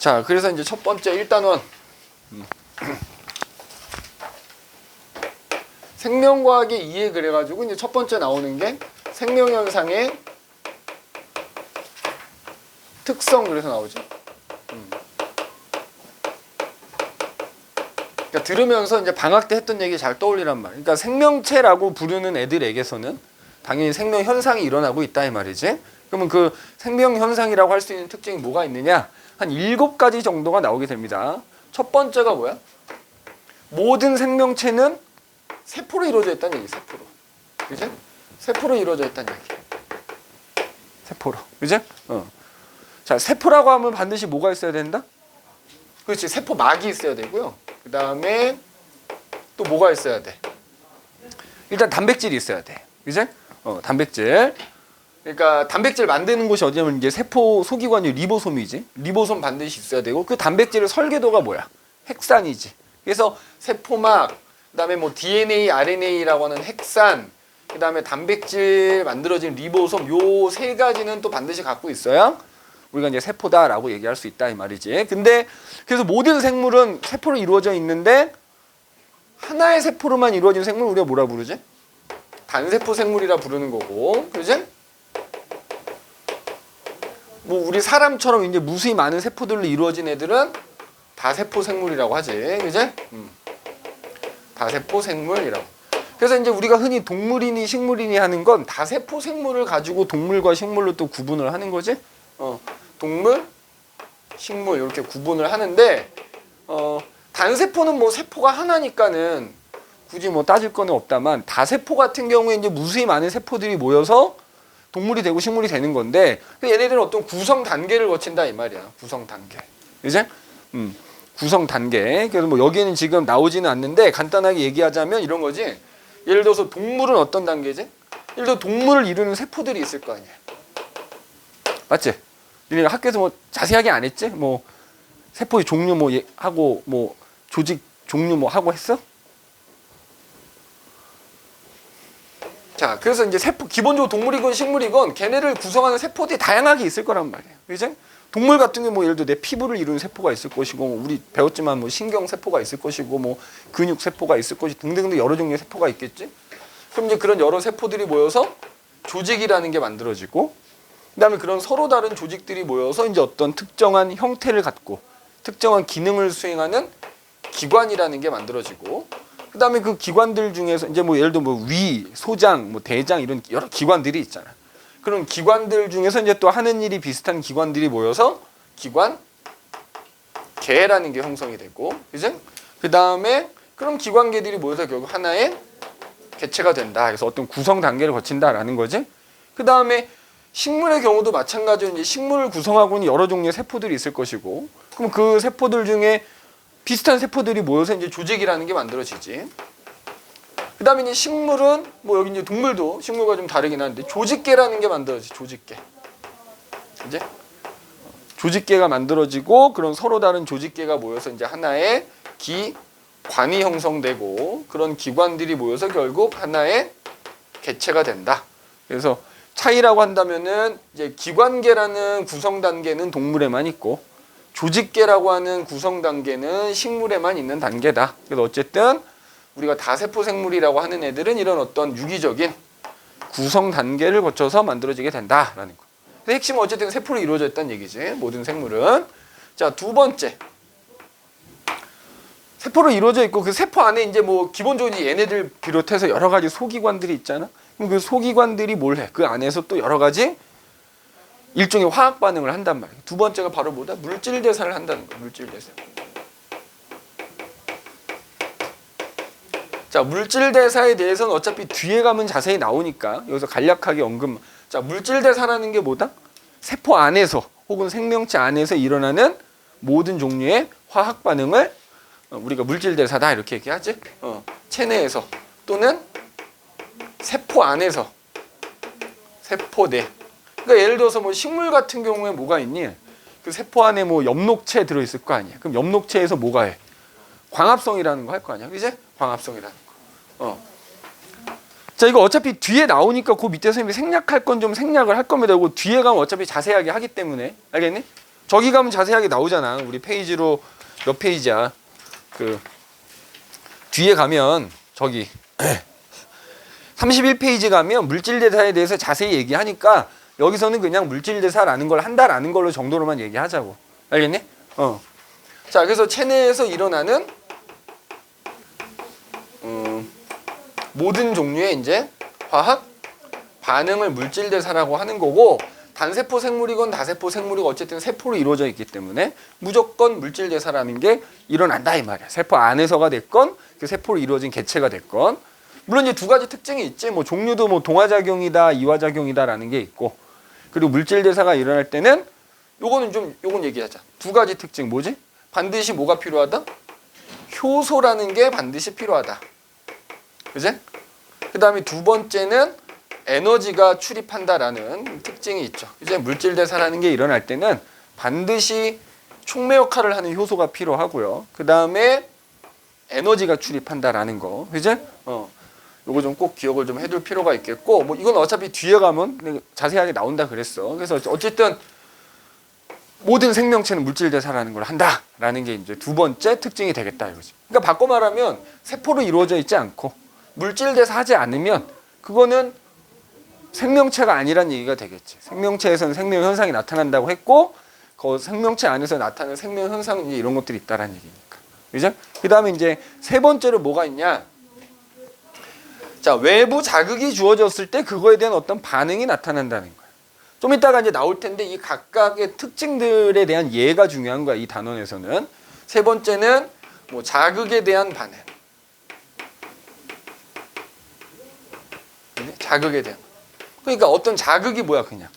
자, 그래서 이제 첫 번째 1단원 생명과학의 이해 그래가지고 이제 첫 번째 나오는 게 생명현상의 특성 그래서 나오죠. 그러니까 들으면서 이제 방학 때 했던 얘기 잘 떠올리란 말이에요. 그러니까 생명체라고 부르는 애들에게서는 당연히 생명 현상이 일어나고 있다 이 말이지. 그러면 그 생명 현상이라고 할 수 있는 특징이 뭐가 있느냐? 한 7가지 정도가 나오게 됩니다. 첫 번째가 뭐야? 모든 생명체는 세포로 이루어져 있다는 얘기. 세포로. 그지? 세포로 이루어져 있다는 얘기. 세포로. 그지? 자, 세포라고 하면 반드시 뭐가 있어야 된다? 그렇지. 세포막이 있어야 되고요. 그 다음에 또 뭐가 있어야 돼? 일단 단백질이 있어야 돼. 그지? 단백질. 그러니까 단백질 만드는 곳이 어디냐면 이제 세포 소기관이 리보솜이지. 리보솜 반드시 있어야 되고 그 단백질의 설계도가 뭐야? 핵산이지. 그래서 세포막, 그다음에 뭐 DNA, RNA라고 하는 핵산, 그다음에 단백질 만들어진 리보솜 요 3가지는 또 반드시 갖고 있어야 우리가 이제 세포다라고 얘기할 수 있다 이 말이지. 근데 그래서 모든 생물은 세포로 이루어져 있는데 하나의 세포로만 이루어진 생물 우리가 뭐라 부르지? 단세포 생물이라 부르는 거고, 그지? 뭐 우리 사람처럼 이제 무수히 많은 세포들로 이루어진 애들은 다세포 생물이라고 하지, 그지? 다세포 생물이라고. 그래서 이제 우리가 흔히 동물이니 식물이니 하는 건 다세포 생물을 가지고 동물과 식물로 또 구분을 하는 거지. 동물, 식물 이렇게 구분을 하는데 단세포는 뭐 세포가 하나니까는 굳이 뭐 따질 거는 없다만 다세포 같은 경우에 이제 무수히 많은 세포들이 모여서 동물이 되고 식물이 되는 건데 얘네들은 어떤 구성 단계를 거친다 이 말이야. 구성 단계. 그지? 구성 단계. 그래서 뭐 여기는 지금 나오지는 않는데 간단하게 얘기하자면 이런 거지. 예를 들어서 동물은 어떤 단계지? 예를 들어 동물을 이루는 세포들이 있을 거 아니야. 맞지? 우리가 학교에서 뭐 자세하게 안 했지? 뭐 세포의 종류 뭐 하고 뭐 조직 종류 뭐 하고 했어? 자, 그래서 이제 세포 기본적으로 동물이건 식물이건 걔네를 구성하는 세포들이 다양하게 있을 거란 말이에요. 그죠? 동물 같은 게 뭐 예를 들어 내 피부를 이루는 세포가 있을 것이고 우리 배웠지만 뭐 신경 세포가 있을 것이고 뭐 근육 세포가 있을 것이 등등등 여러 종류의 세포가 있겠지. 그럼 이제 그런 여러 세포들이 모여서 조직이라는 게 만들어지고 그다음에 그런 서로 다른 조직들이 모여서 이제 어떤 특정한 형태를 갖고 특정한 기능을 수행하는 기관이라는 게 만들어지고 그다음에 그 기관들 중에서 이제 뭐 예를 들어 뭐 위, 소장, 뭐 대장 이런 여러 기관들이 있잖아. 그런 기관들 중에서 이제 또 하는 일이 비슷한 기관들이 모여서 기관계라는 게 형성이 되고, 그죠? 그다음에 그런 기관계들이 모여서 결국 하나의 개체가 된다. 그래서 어떤 구성 단계를 거친다라는 거지. 그다음에 식물의 경우도 마찬가지로 이제 식물을 구성하고 있는 여러 종류의 세포들이 있을 것이고, 그럼 그 세포들 중에 비슷한 세포들이 모여서 이제 조직이라는 게 만들어지지. 그다음에 이제 식물은 뭐 여기 이제 동물도 식물과 좀 다르긴 한데 조직계라는 게 만들어지. 조직계. 이제 조직계가 만들어지고 그런 서로 다른 조직계가 모여서 이제 하나의 기관이 형성되고 그런 기관들이 모여서 결국 하나의 개체가 된다. 그래서 차이라고 한다면은 이제 기관계라는 구성 단계는 동물에만 있고 조직계라고 하는 구성 단계는 식물에만 있는 단계다. 그래서 어쨌든 우리가 다세포 생물이라고 하는 애들은 이런 어떤 유기적인 구성 단계를 거쳐서 만들어지게 된다라는 거. 핵심은 어쨌든 세포로 이루어져 있다는 얘기지. 모든 생물은. 자, 두 번째. 세포로 이루어져 있고 그 세포 안에 이제 뭐 기본적으로 얘네들 비롯해서 여러 가지 소기관들이 있잖아. 그럼 그 소기관들이 뭘 해? 그 안에서 또 여러 가지 일종의 화학 반응을 한단 말이에요. 두 번째가 바로 뭐다? 물질 대사를 한다는 거야. 물질 대사. 자, 물질 대사에 대해서는 어차피 뒤에 가면 자세히 나오니까 여기서 간략하게 언급. 자, 물질 대사라는 게 뭐다? 세포 안에서 혹은 생명체 안에서 일어나는 모든 종류의 화학 반응을 우리가 물질 대사다 이렇게 얘기하지. 체내에서 또는 세포 안에서 세포 내. 그러니까 예를 들어서 뭐 식물 같은 경우에 뭐가 있니? 그 세포 안에 뭐 엽록체 들어 있을 거 아니야. 그럼 엽록체에서 뭐가 해? 광합성이라는 거 할 거 아니야. 그지? 광합성이라는 거. 자, 이거 어차피 뒤에 나오니까 그 밑에 선생님이 생략할 건 좀 생략을 할 겁니다. 이거 뒤에 가면 어차피 자세하게 하기 때문에. 알겠니? 저기 가면 자세하게 나오잖아. 우리 페이지로 몇 페이지야? 그 뒤에 가면 저기 31페이지 가면 물질대사에 대해서 자세히 얘기하니까 여기서는 그냥 물질대사라는 걸 한다라는 걸로 정도로만 얘기하자고. 알겠니? 자, 그래서 체내에서 일어나는 모든 종류의 이제 화학 반응을 물질대사라고 하는 거고, 단세포 생물이건 다세포 생물이건 어쨌든 세포로 이루어져 있기 때문에 무조건 물질대사라는 게 일어난다 이 말이야. 세포 안에서가 됐건 그 세포로 이루어진 개체가 됐건. 물론 이제 두 가지 특징이 있지. 뭐 종류도 뭐 동화작용이다, 이화작용이다라는 게 있고, 그리고 물질대사가 일어날 때는 요건 얘기하자. 두 가지 특징 뭐지? 반드시 뭐가 필요하다? 효소라는 게 반드시 필요하다. 그지? 그 다음에 두 번째는 에너지가 출입한다라는 특징이 있죠. 이제 물질대사라는 게 일어날 때는 반드시 촉매 역할을 하는 효소가 필요하고요. 그 다음에 에너지가 출입한다라는 거, 그지? 요거 좀 꼭 기억을 좀 해둘 필요가 있겠고, 뭐 이건 어차피 뒤에 가면 자세하게 나온다 그랬어. 그래서 어쨌든 모든 생명체는 물질대사라는 걸 한다라는 게 이제 두 번째 특징이 되겠다 이거지. 그러니까 바꿔 말하면 세포로 이루어져 있지 않고 물질대사하지 않으면 그거는 생명체가 아니란 얘기가 되겠지. 생명체에서는 생명 현상이 나타난다고 했고, 그 생명체 안에서 나타나는 생명 현상 이런 것들이 있다라는 얘기니까. 그죠? 그다음에 이제 세 번째로 뭐가 있냐? 자, 외부 자극이 주어졌을 때 그거에 대한 어떤 반응이 나타난다는 거야. 좀 이따가 이제 나올 텐데 이 각각의 특징들에 대한 예가 중요한 거야, 이 단원에서는. 세 번째는 뭐 자극에 대한 반응. 자극에 대한. 그러니까 어떤 자극이 뭐야, 그냥.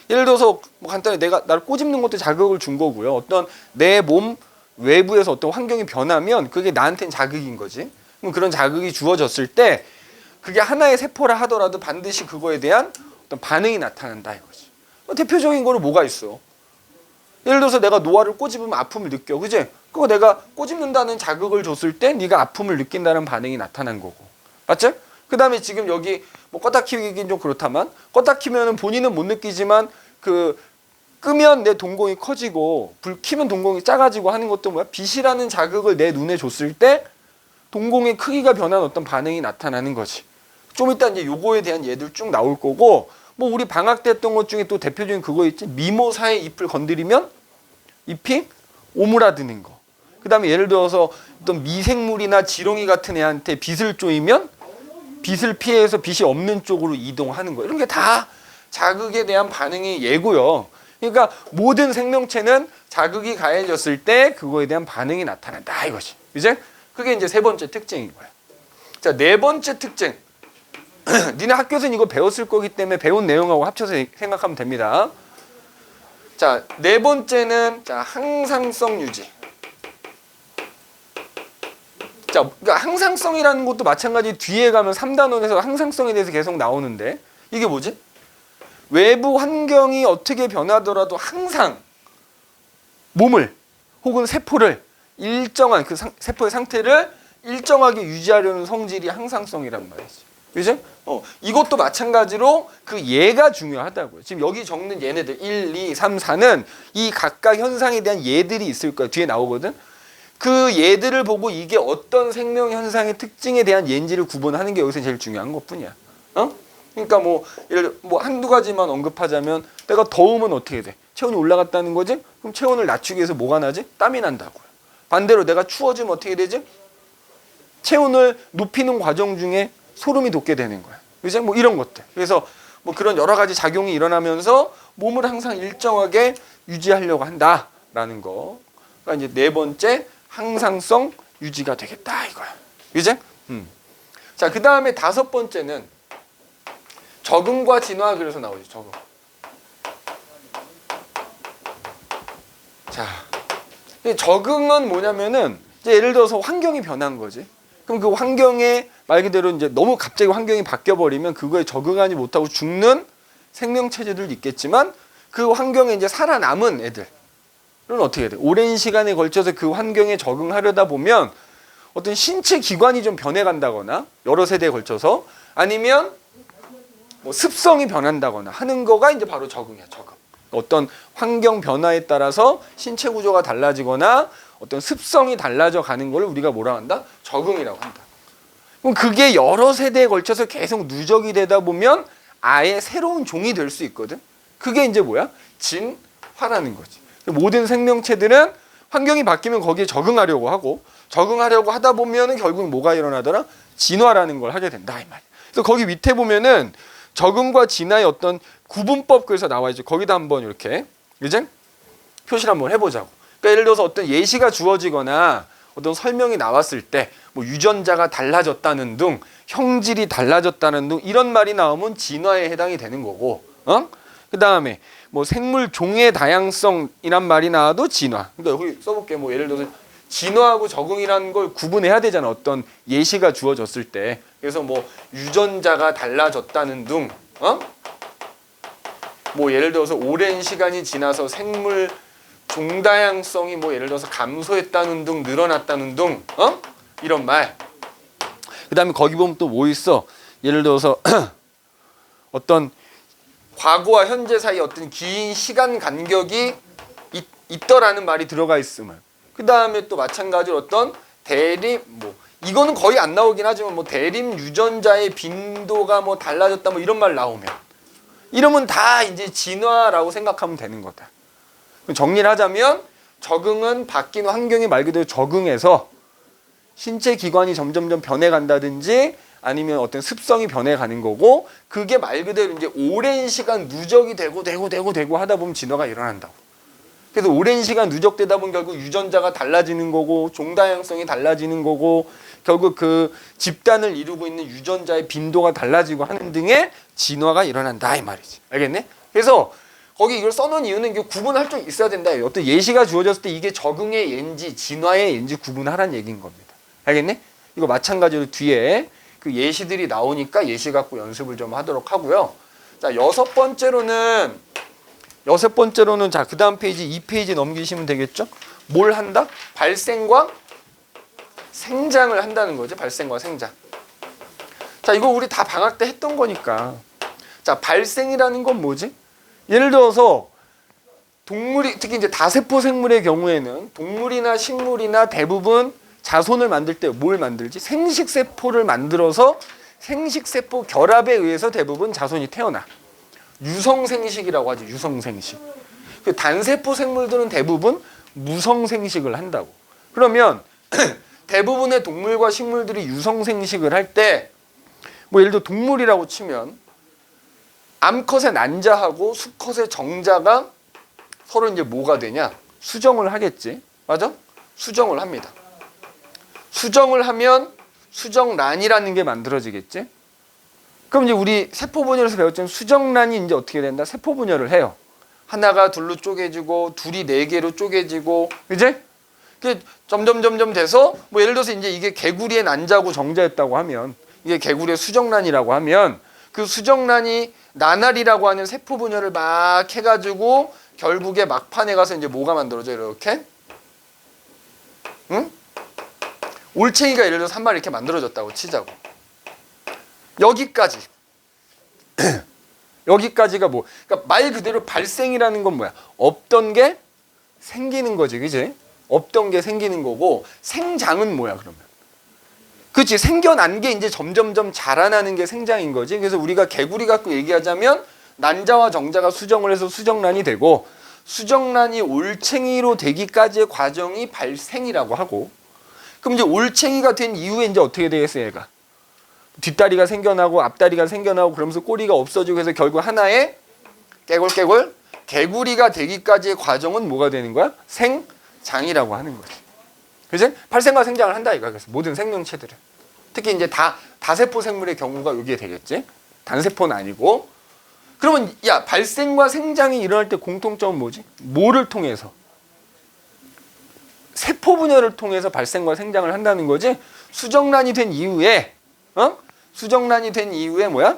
예를 들어서 뭐 간단히 내가 나를 꼬집는 것도 자극을 준 거고요. 어떤 내 몸 외부에서 어떤 환경이 변하면 그게 나한테는 자극인 거지. 그럼 그런 자극이 주어졌을 때 그게 하나의 세포라 하더라도 반드시 그거에 대한 어떤 반응이 나타난다 이거지. 대표적인 거로 뭐가 있어? 예를 들어서 내가 노화를 꼬집으면 아픔을 느껴, 그지? 그거 내가 꼬집는다는 자극을 줬을 때 네가 아픔을 느낀다는 반응이 나타난 거고, 맞지? 그 다음에 지금 여기 뭐 껐다 키우긴 좀 그렇다만, 껐다 키면은 본인은 못 느끼지만 그 끄면 내 동공이 커지고 불 켜면 동공이 작아지고 하는 것도 뭐야? 빛이라는 자극을 내 눈에 줬을 때 동공의 크기가 변한 어떤 반응이 나타나는 거지. 좀 이따 이제 요거에 대한 예들 쭉 나올 거고, 뭐 우리 방학 때 했던 것 중에 또 대표적인 그거 있지. 미모사의 잎을 건드리면 잎이 오므라드는 거. 그 다음에 예를 들어서 어떤 미생물이나 지렁이 같은 애한테 빛을 쬐이면 빛을 피해서 빛이 없는 쪽으로 이동하는 거. 이런 게 다 자극에 대한 반응이 예고요. 그러니까 모든 생명체는 자극이 가해졌을 때 그거에 대한 반응이 나타난다 이거지. 이제 그게 이제 세 번째 특징인 거야. 자, 네 번째 특징. 니네 학교에서는 이거 배웠을 거기 때문에 배운 내용하고 합쳐서 생각하면 됩니다. 자, 네 번째는 자, 항상성 유지. 자, 그러니까 항상성이라는 것도 마찬가지. 뒤에 가면 3단원에서 항상성에 대해서 계속 나오는데 이게 뭐지? 외부 환경이 어떻게 변하더라도 항상 몸을 혹은 세포를 일정한 그 세포의 상태를 일정하게 유지하려는 성질이 항상성이란 말이지. 그죠? 이것도 마찬가지로 그 예가 중요하다고요. 지금 여기 적는 얘네들 1, 2, 3, 4는 이 각각 현상에 대한 예들이 있을 거야. 뒤에 나오거든. 그 예들을 보고 이게 어떤 생명 현상의 특징에 대한 예인지를 구분하는 게 여기서 제일 중요한 것뿐이야. 그러니까 뭐 예를 들어 뭐 한두 가지만 언급하자면, 내가 더우면 어떻게 돼? 체온이 올라갔다는 거지? 그럼 체온을 낮추기 위해서 뭐가 나지? 땀이 난다고요. 반대로 내가 추워지면 어떻게 되지? 체온을 높이는 과정 중에 소름이 돋게 되는 거야. 그죠? 뭐 이런 것들. 그래서 뭐 그런 여러 가지 작용이 일어나면서 몸을 항상 일정하게 유지하려고 한다라는 거. 그러니까 이제 네 번째 항상성 유지가 되겠다 이거야. 그죠? 자, 그 다음에 다섯 번째는 적응과 진화. 그래서 나오죠. 적응. 자, 적응은 뭐냐면은 이제 예를 들어서 환경이 변한 거지. 그럼 그 환경에 말 그대로 이제 너무 갑자기 환경이 바뀌어 버리면 그거에 적응하지 못하고 죽는 생명체들도 있겠지만, 그 환경에 이제 살아남은 애들은 어떻게 돼? 오랜 시간에 걸쳐서 그 환경에 적응하려다 보면 어떤 신체 기관이 좀 변해간다거나 여러 세대에 걸쳐서, 아니면 뭐 습성이 변한다거나 하는 거가 이제 바로 적응이야. 적응. 어떤 환경 변화에 따라서 신체 구조가 달라지거나 어떤 습성이 달라져 가는 걸 우리가 뭐라 한다? 적응이라고 한다. 그럼 그게 여러 세대에 걸쳐서 계속 누적이 되다 보면 아예 새로운 종이 될 수 있거든. 그게 이제 뭐야? 진화라는 거지. 모든 생명체들은 환경이 바뀌면 거기에 적응하려고 하고, 적응하려고 하다 보면은 결국 뭐가 일어나더라? 진화라는 걸 하게 된다 이 말이야. 그래서 거기 밑에 보면은 적응과 진화의 어떤 구분법 그래서 나와 있죠. 거기다 한번 이렇게 이제 표시를 한번 해보자고. 그러니까 예를 들어서 어떤 예시가 주어지거나 어떤 설명이 나왔을 때 뭐 유전자가 달라졌다는 등, 형질이 달라졌다는 등 이런 말이 나오면 진화에 해당이 되는 거고, 그 다음에 뭐 생물 종의 다양성이란 말이 나와도 진화. 그러니까 여기 써볼게. 뭐 예를 들어서 진화하고 적응이라는 걸 구분해야 되잖아. 어떤 예시가 주어졌을 때. 그래서 뭐 유전자가 달라졌다는 등, 뭐 예를 들어서 오랜 시간이 지나서 생물 종다양성이 뭐 예를 들어서 감소했다는 등, 늘어났다는 등, 이런 말. 그 다음에 거기 보면 또 뭐 있어? 예를 들어서 어떤 과거와 현재 사이 어떤 긴 시간 간격이 있더라는 말이 들어가 있으면, 그 다음에 또 마찬가지로 어떤 대립, 뭐 이거는 거의 안 나오긴 하지만 뭐 대립 유전자의 빈도가 뭐 달라졌다 뭐 이런 말 나오면, 이러면 다 이제 진화라고 생각하면 되는 거다. 정리를 하자면 적응은 바뀐 환경에 말 그대로 적응해서 신체 기관이 점점점 변해간다든지 아니면 어떤 습성이 변해가는 거고, 그게 말 그대로 이제 오랜 시간 누적이 되고 하다 보면 진화가 일어난다고. 그래서 오랜 시간 누적되다 보면 결국 유전자가 달라지는 거고, 종다양성이 달라지는 거고, 결국 그 집단을 이루고 있는 유전자의 빈도가 달라지고 하는 등의 진화가 일어난다 이 말이지. 알겠네? 그래서 거기 이걸 써놓은 이유는 이게 구분할 줄 있어야 된다. 어떤 예시가 주어졌을 때 이게 적응의 예인지 진화의 예인지 구분하라는 얘기인 겁니다. 알겠네? 이거 마찬가지로 뒤에 그 예시들이 나오니까 예시 갖고 연습을 좀 하도록 하고요. 자, 여섯 번째로는 자, 그 다음 페이지 2페이지 넘기시면 되겠죠? 뭘 한다? 발생과 생장을 한다는 거죠. 발생과 생장. 자, 이거 우리 다 방학 때 했던 거니까. 자, 발생이라는 건 뭐지? 예를 들어서 동물이, 특히 이제 다세포 생물의 경우에는 동물이나 식물이나 대부분 자손을 만들 때 뭘 만들지? 생식세포를 만들어서 생식세포 결합에 의해서 대부분 자손이 태어나. 유성생식이라고 하죠. 유성생식. 그 단세포 생물들은 대부분 무성생식을 한다고. 그러면 대부분의 동물과 식물들이 유성생식을 할 때 뭐 예를 들어 동물이라고 치면 암컷의 난자하고 수컷의 정자가 서로 이제 뭐가 되냐? 수정을 하겠지. 맞아? 수정을 합니다. 수정을 하면 수정란이라는 게 만들어지겠지. 그럼 이제 우리 세포 분열에서 배웠잖아요. 수정란이 이제 어떻게 된다? 세포 분열을 해요. 하나가 둘로 쪼개지고 둘이 네 개로 쪼개지고, 그지? 그 점점 돼서 뭐 예를 들어서 이제 이게 개구리의 난자고 정자였다고 하면, 이게 개구리의 수정란이라고 하면, 그 수정란이 나날이라고 하는 세포 분열을 막 해가지고 결국에 막판에 가서 이제 뭐가 만들어져? 이렇게, 응? 올챙이가 예를 들어서 한 마리 이렇게 만들어졌다고 치자고. 여기까지. 여기까지가 뭐, 그러니까 말 그대로 발생이라는 건 뭐야? 없던 게 생기는 거지, 그지? 없던 게 생기는 거고, 생장은 뭐야, 그러면? 그치, 생겨난 게 이제 점점점 자라나는 게 생장인 거지. 그래서 우리가 개구리 갖고 얘기하자면 난자와 정자가 수정을 해서 수정란이 되고, 수정란이 올챙이로 되기까지의 과정이 발생이라고 하고, 그럼 이제 올챙이가 된 이후에 이제 어떻게 되겠어요, 얘가? 뒷다리가 생겨나고 앞다리가 생겨나고 그러면서 꼬리가 없어지고 해서 결국 하나의 깨골 개구리가 되기까지의 과정은 뭐가 되는 거야? 생장이라고 하는 거지. 그치? 발생과 생장을 한다 이거야. 그래서 모든 생명체들은. 특히 이제 다세포 생물의 경우가 여기에 되겠지. 단세포는 아니고. 그러면 야, 발생과 생장이 일어날 때 공통점은 뭐지? 뭐를 통해서? 세포 분열을 통해서 발생과 생장을 한다는 거지. 수정란이 된 이후에 수정란이 된 이후에 뭐야?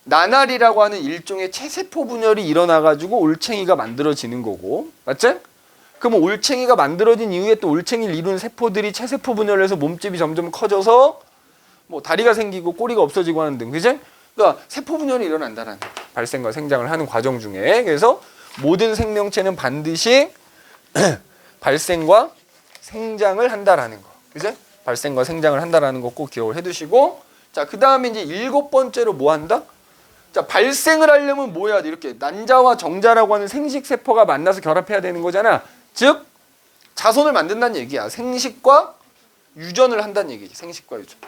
나날이라고 하는 일종의 체세포 분열이 일어나가지고 올챙이가 만들어지는 거고, 맞지? 그러면 올챙이가 만들어진 이후에 또 올챙이를 이룬 세포들이 체세포 분열을 해서 몸집이 점점 커져서 뭐 다리가 생기고 꼬리가 없어지고 하는 등, 그지? 그러니까 세포 분열이 일어난다는 발생과 생장을 하는 과정 중에. 그래서 모든 생명체는 반드시 발생과 생장을 한다라는 거. 그죠? 발생과 생장을 한다라는 거 꼭 기억을 해두시고, 자, 그 다음에 이제 7번째로 뭐 한다? 자, 발생을 하려면 뭐 해야 돼? 이렇게 난자와 정자라고 하는 생식세포가 만나서 결합해야 되는 거잖아. 즉, 자손을 만든다는 얘기야. 생식과 유전을 한다는 얘기지. 생식과 유전.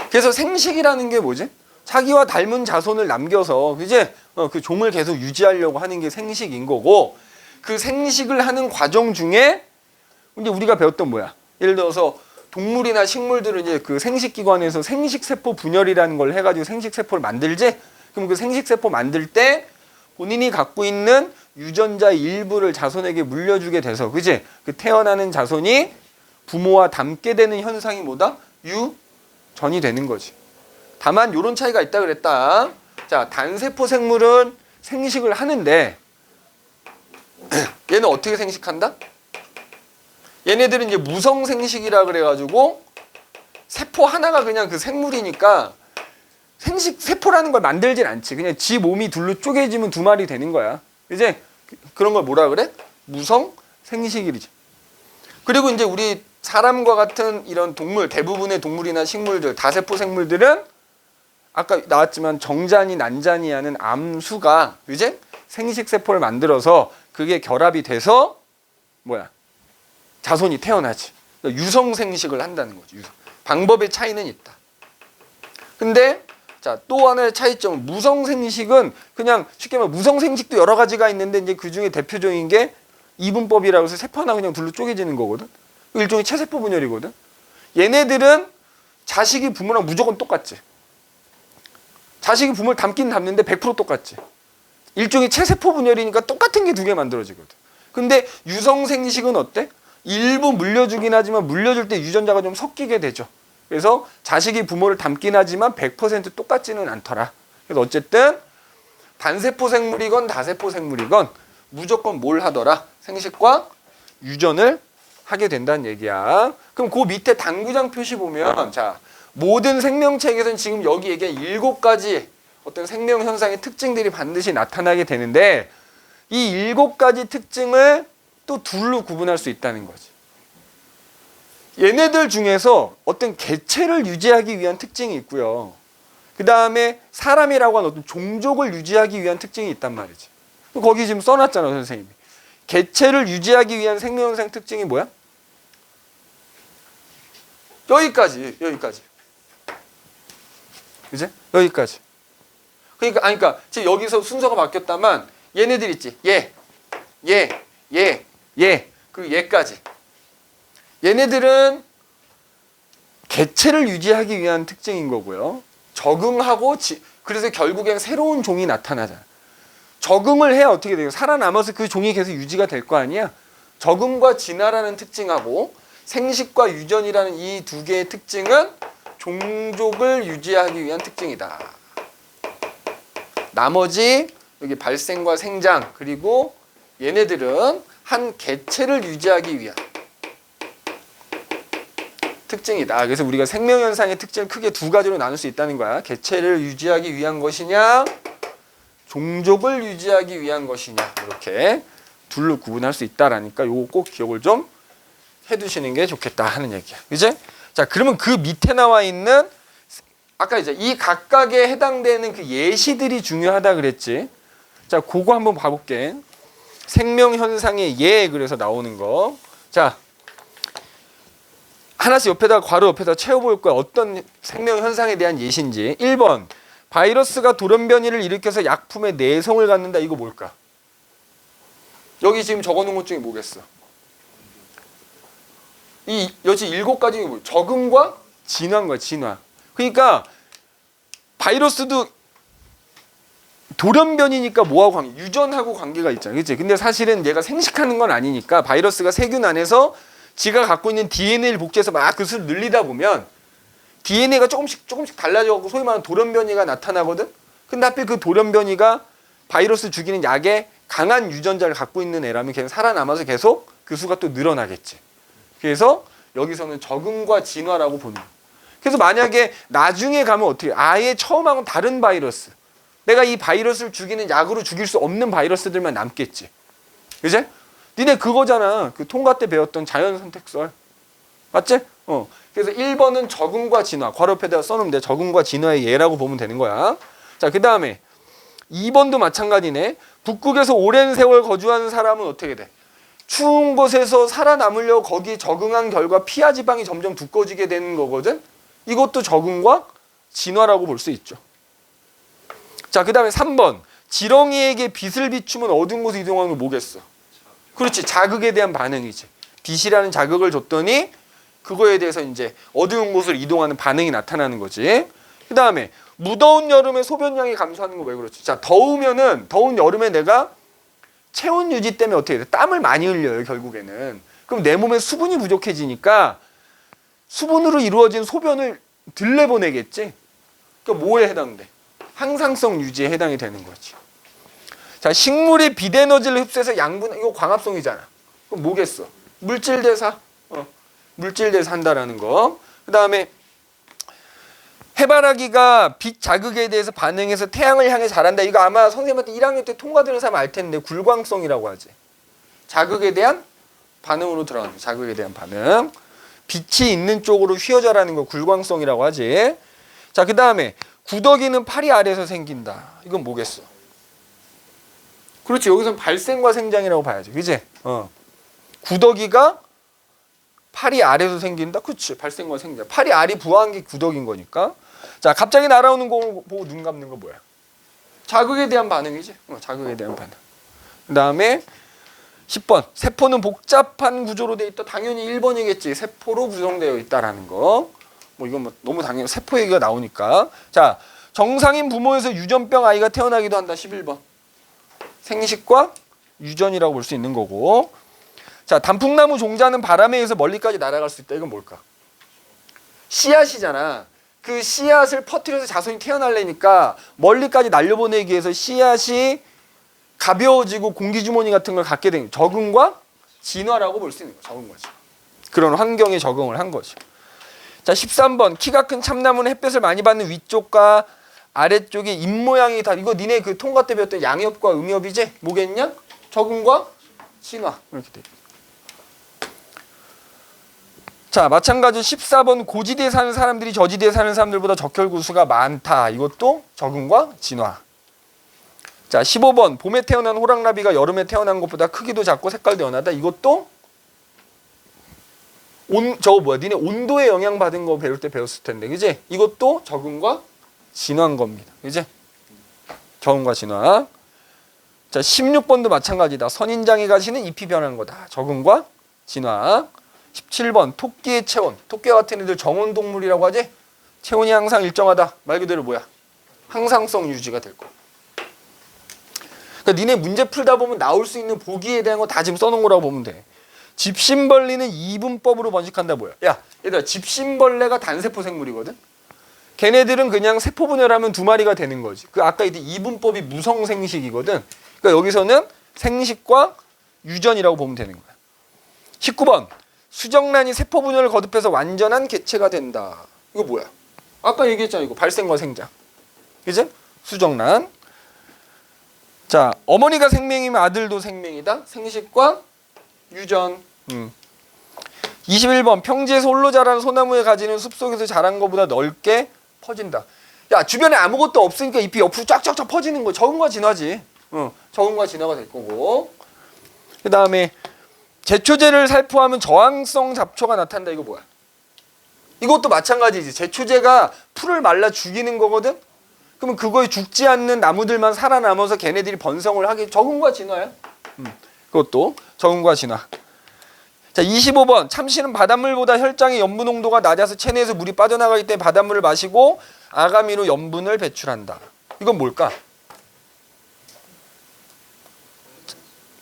그래서 생식이라는 게 뭐지? 자기와 닮은 자손을 남겨서 그제 그 종을 계속 유지하려고 하는 게 생식인 거고, 그 생식을 하는 과정 중에 이제 우리가 배웠던 뭐야? 예를 들어서 동물이나 식물들은 이제 그 생식기관에서 생식세포 분열이라는 걸 해가지고 생식세포를 만들지? 그럼 그 생식세포 만들 때 본인이 갖고 있는 유전자의 일부를 자손에게 물려주게 돼서, 그지? 그 태어나는 자손이 부모와 닮게 되는 현상이 뭐다? 유전이 되는 거지. 다만 이런 차이가 있다 그랬다. 자, 단세포 생물은 생식을 하는데 얘는 어떻게 생식한다? 얘네들은 이제 무성생식이라 그래가지고 세포 하나가 그냥 그 생물이니까 세포라는 걸 만들진 않지. 그냥 지 몸이 둘로 쪼개지면 두 마리 되는 거야. 이제 그런 걸 뭐라 그래? 무성생식이지. 그리고 이제 우리 사람과 같은 이런 동물, 대부분의 동물이나 식물들, 다세포 생물들은 아까 나왔지만 정자니 난자니 하는 암수가 이제 생식세포를 만들어서 그게 결합이 돼서 뭐야? 자손이 태어나지. 그러니까 유성생식을 한다는 거지. 방법의 차이는 있다. 근데 자, 또 하나의 차이점은 무성생식은 그냥 쉽게 말하면 무성생식도 여러 가지가 있는데 이제 그 중에 대표적인 게 이분법이라고 해서 세포 하나 그냥 둘로 쪼개지는 거거든. 일종의 체세포 분열이거든. 얘네들은 자식이 부모랑 무조건 똑같지. 자식이 부모를 닮긴 닮는데 100% 똑같지. 일종의 체세포 분열이니까 똑같은 게 두 개 만들어지거든. 근데 유성생식은 어때? 일부 물려주긴 하지만 물려줄 때 유전자가 좀 섞이게 되죠. 그래서 자식이 부모를 닮긴 하지만 100% 똑같지는 않더라. 그래서 어쨌든 단세포 생물이건 다세포 생물이건 무조건 뭘 하더라? 생식과 유전을 하게 된다는 얘기야. 그럼 그 밑에 당구장 표시 보면 자, 모든 생명체에게서는 지금 여기 얘기한 7가지 어떤 생명 현상의 특징들이 반드시 나타나게 되는데 이 7가지 특징을 또 둘로 구분할 수 있다는 거지. 얘네들 중에서 어떤 개체를 유지하기 위한 특징이 있고요. 그 다음에 사람이라고 하는 어떤 종족을 유지하기 위한 특징이 있단 말이지. 거기 지금 써놨잖아, 선생님이. 개체를 유지하기 위한 생명현상 특징이 뭐야? 여기까지. 그지? 여기까지. 그러니까 지금 여기서 순서가 바뀌었다만 얘네들 있지. 그리고 얘까지. 얘네들은 개체를 유지하기 위한 특징인 거고요. 적응하고 그래서 결국엔 새로운 종이 나타나잖아. 적응을 해야 어떻게 돼요? 살아남아서 그 종이 계속 유지가 될 거 아니야? 적응과 진화라는 특징하고 생식과 유전이라는 이 두 개의 특징은 종족을 유지하기 위한 특징이다. 나머지 여기 발생과 생장 그리고 얘네들은 한 개체를 유지하기 위한 특징이다. 그래서 우리가 생명현상의 특징을 크게 두 가지로 나눌 수 있다는 거야. 개체를 유지하기 위한 것이냐, 종족을 유지하기 위한 것이냐, 이렇게 둘로 구분할 수 있다라니까 요거 꼭 기억을 좀 해두시는 게 좋겠다 하는 얘기야. 그지? 자, 그러면 그 밑에 나와 있는 아까 이제 이 각각에 해당되는 그 예시들이 중요하다 그랬지. 자, 그거 한번 봐볼게. 생명현상의 예, 그래서 나오는 거. 자, 하나씩 옆에다가 괄호 옆에다 채워볼 거야. 어떤 생명현상에 대한 예시인지. 1번, 바이러스가 돌연변이를 일으켜서 약품의 내성을 갖는다. 이거 뭘까? 여기 지금 적어놓은 것 중에 뭐겠어? 이 여지 7가지 뭐 적응과 진화인 거야. 진화. 그러니까 바이러스도 돌연변이니까 뭐하고 관계? 유전하고 관계가 있잖아. 그치? 근데 사실은 얘가 생식하는 건 아니니까 바이러스가 세균 안에서 지가 갖고 있는 DNA를 복제해서 막 그 수를 늘리다 보면 DNA가 조금씩 달라져갖고 소위 말하는 돌연변이가 나타나거든? 근데 하필 그 돌연변이가 바이러스 죽이는 약에 강한 유전자를 갖고 있는 애라면 걔는 살아남아서 계속 그 수가 또 늘어나겠지. 그래서 여기서는 적응과 진화라고 보는 거야. 그래서 만약에 나중에 가면 어떻게 아예 처음하고는 다른 바이러스, 내가 이 바이러스를 죽이는 약으로 죽일 수 없는 바이러스들만 남겠지. 그지? 니네 그거잖아. 그 통과 때 배웠던 자연선택설. 맞지? 그래서 1번은 적응과 진화. 괄호 옆에다가 써놓으면 돼. 적응과 진화의 예라고 보면 되는 거야. 자, 그 다음에 2번도 마찬가지네. 북극에서 오랜 세월 거주하는 사람은 어떻게 돼? 추운 곳에서 살아남으려고 거기에 적응한 결과 피하 지방이 점점 두꺼워지게 되는 거거든. 이것도 적응과 진화라고 볼 수 있죠. 자, 그 다음에 3번. 지렁이에게 빛을 비추면 어두운 곳에 이동하는 거 뭐겠어? 그렇지. 자극에 대한 반응이지. 빛이라는 자극을 줬더니 그거에 대해서 이제 어두운 곳으로 이동하는 반응이 나타나는 거지. 그 다음에 무더운 여름에 소변량이 감소하는 거 왜 그렇지? 자, 더운 여름에 내가 체온 유지 때문에 어떻게 돼? 땀을 많이 흘려요, 결국에는. 그럼 내 몸에 수분이 부족해지니까 수분으로 이루어진 소변을 들내보내겠지. 그러니까 뭐에 해당돼? 항상성 유지에 해당이 되는 거지. 자, 식물이 빛 에너지를 흡수해서 양분, 이거 광합성이잖아. 그럼 뭐겠어? 물질 대사. 물질 대사한다라는 거. 그 다음에 해바라기가 빛 자극에 대해서 반응해서 태양을 향해 자란다. 이거 아마 선생님한테 1학년 때 통과되는 사람 알 텐데 굴광성이라고 하지. 자극에 대한 반응으로 들어가는 거. 자극에 대한 반응. 빛이 있는 쪽으로 휘어져라는 거 굴광성이라고 하지. 자, 그 다음에 구더기는 파리 아래에서 생긴다. 이건 뭐겠어? 그렇지. 여기서는 발생과 생장이라고 봐야지. 그지? 구더기가 파리 아래에서 생긴다? 그치. 발생과 생장. 파리 알이 부화한 게 구더기인 거니까. 자, 갑자기 날아오는 거 보고 눈 감는 거 뭐야? 자극에 대한 반응이지. 자극에 대한 반응. 그 다음에 10번. 세포는 복잡한 구조로 돼 있다. 당연히 1번이겠지. 세포로 구성되어 있다라는 거. 뭐 이건 뭐 너무 당연히 세포 얘기가 나오니까. 자, 정상인 부모에서 유전병 아이가 태어나기도 한다. 11번. 생식과 유전이라고 볼 수 있는 거고. 자, 단풍나무 종자는 바람에 의해서 멀리까지 날아갈 수 있다. 이건 뭘까? 씨앗이잖아. 그 씨앗을 퍼뜨려서 자손이 태어나려니까 멀리까지 날려보내기 위해서 씨앗이 가벼워지고 공기주머니 같은 걸 갖게 된 적응과 진화라고 볼 수 있는 거죠. 적응과 진화. 그런 환경에 적응을 한 거죠. 자, 13번. 키가 큰 참나무는 햇볕을 많이 받는 위쪽과 아래쪽에 잎 모양이 다, 이거 니네 그 통과 때 배웠던 양엽과 음엽이지? 뭐겠냐? 적응과 진화. 이렇게 돼. 자, 마찬가지로 14번. 고지대에 사는 사람들이 저지대에 사는 사람들보다 적혈구수가 많다. 이것도 적응과 진화. 자, 15번. 봄에 태어난 호랑나비가 여름에 태어난 것보다 크기도 작고 색깔도 연하다. 이것도 니네 온도에 영향받은 거 배울 때 배웠을 텐데, 그지? 이것도 적응과 진화인 겁니다. 그지? 적응과 진화. 자, 16번도 마찬가지다. 선인장에 가시는 잎이 변한 거다. 적응과 진화. 17번. 토끼의 체온. 토끼와 같은 애들 정온동물이라고 하지? 체온이 항상 일정하다. 말 그대로 뭐야? 항상성 유지가 될 거. 그러니까 니네 문제 풀다 보면 나올 수 있는 보기에 대한 거 다 지금 써놓은 거라고 보면 돼. 집신벌레는 이분법으로 번식한다. 뭐야? 야, 얘들아, 집신벌레가 단세포 생물이거든? 걔네들은 그냥 세포 분열하면 2마리가 되는 거지. 그 아까 이분법이 무성생식이거든. 그러니까 여기서는 생식과 유전이라고 보면 되는 거야. 19번. 수정란이 세포 분열을 거듭해서 완전한 개체가 된다. 이거 뭐야? 아까 얘기했잖아. 이거 발생과 생장. 그지? 수정란. 자, 어머니가 생명이면 아들도 생명이다. 생식과 유전. 21번. 평지에서 홀로 자란 소나무에 가지는 숲속에서 자란 것보다 넓게 퍼진다. 야, 주변에 아무것도 없으니까 잎이 옆으로 쫙쫙쫙 퍼지는 거. 적응과 진화지. 적응과 진화가 될 거고. 그 다음에 제초제를 살포하면 저항성 잡초가 나타난다. 이거 뭐야? 이것도 마찬가지지. 제초제가 풀을 말라 죽이는 거거든. 그러면 그거에 죽지 않는 나무들만 살아남아서 걔네들이 번성을 하게. 적응과 진화야. 그것도 적응과 진화. 자, 25번. 참치는 바닷물보다 혈장의 염분 농도가 낮아서 체내에서 물이 빠져나가기 때문에 바닷물을 마시고 아가미로 염분을 배출한다. 이건 뭘까?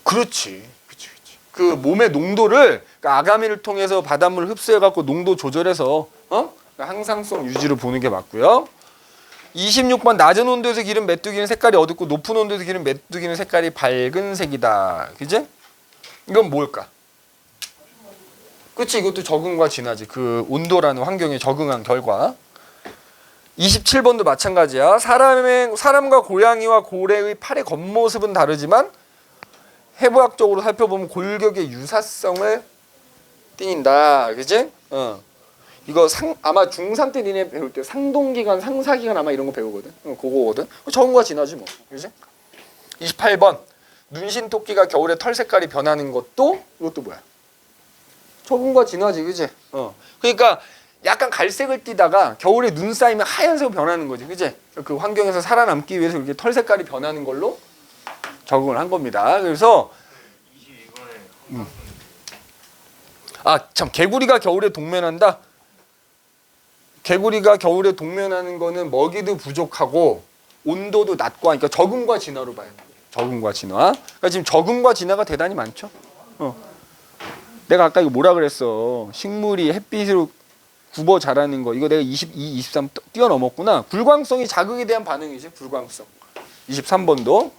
그렇지. 그 몸의 농도를, 그러니까 아가미를 통해서 바닷물을 흡수해갖고 농도 조절해서 항상성 유지를 보는 게 맞고요. 26번. 낮은 온도에서 기른 메뚜기는 색깔이 어둡고 높은 온도에서 기른 메뚜기는 색깔이 밝은 색이다. 그지? 이건 뭘까? 그치, 이것도 적응과 진화지. 그 온도라는 환경에 적응한 결과. 27번도 마찬가지야. 사람과 고양이와 고래의 팔의 겉모습은 다르지만 해부학적으로 살펴보면 골격의 유사성을 띈다. 그지? 이거 아마 중3 때 니네 배울 때 상동기관, 상사기관 아마 이런 거 배우거든. 그거거든. 적응과 진화지 뭐. 그지? 28번. 눈신토끼가 겨울에 털 색깔이 변하는 것도 이것도 뭐야? 적응과 진화지. 그지? 그러니까 약간 갈색을 띠다가 겨울에 눈 쌓이면 하얀색으로 변하는 거지. 그지? 그 환경에서 살아남기 위해서 이렇게 털 색깔이 변하는 걸로 적응을 한 겁니다. 그래서 참, 개구리가 겨울에 동면한다. 개구리가 겨울에 동면하는 거는 먹이도 부족하고 온도도 낮고 하니까 적응과 진화로 봐요. 적응과 진화. 그러니까 지금 적응과 진화가 대단히 많죠. 내가 아까 이거 뭐라 그랬어? 식물이 햇빛으로 굽어 자라는 거. 이거 내가 22, 23 뛰어넘었구나. 불광성이 자극에 대한 반응이지. 불광성. 23번도.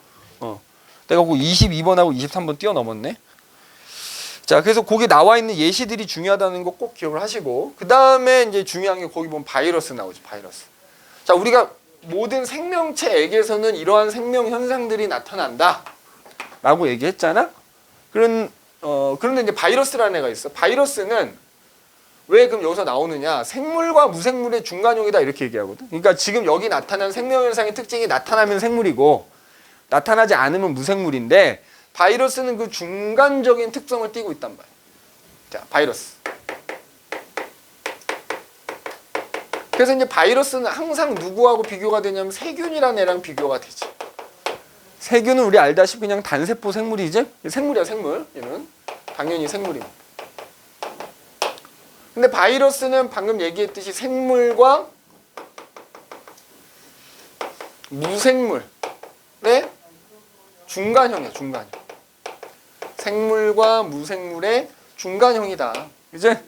내가 그 22번하고 23번 뛰어넘었네. 자, 그래서 거기 나와 있는 예시들이 중요하다는 거 꼭 기억을 하시고, 그 다음에 이제 중요한 게 거기 보면 바이러스 나오죠. 바이러스. 자, 우리가 모든 생명체에게서는 이러한 생명 현상들이 나타난다 라고 얘기했잖아. 그런데 이제 바이러스라는 애가 있어. 바이러스는 왜 그럼 여기서 나오느냐? 생물과 무생물의 중간형이다 이렇게 얘기하거든. 그러니까 지금 여기 나타난 생명 현상의 특징이 나타나면 생물이고 나타나지 않으면 무생물인데, 바이러스는 그 중간적인 특성을 띠고 있단 말이야. 자, 바이러스. 그래서 이제 바이러스는 항상 누구하고 비교가 되냐면 세균이라는 애랑 비교가 되지. 세균은 우리 알다시피 그냥 단세포 생물이지? 생물이야, 생물. 얘는 당연히 생물입니다. 근데 바이러스는 방금 얘기했듯이 생물과 무생물의 중간형이야, 중간형. 생물과 무생물의 중간형이다. 이제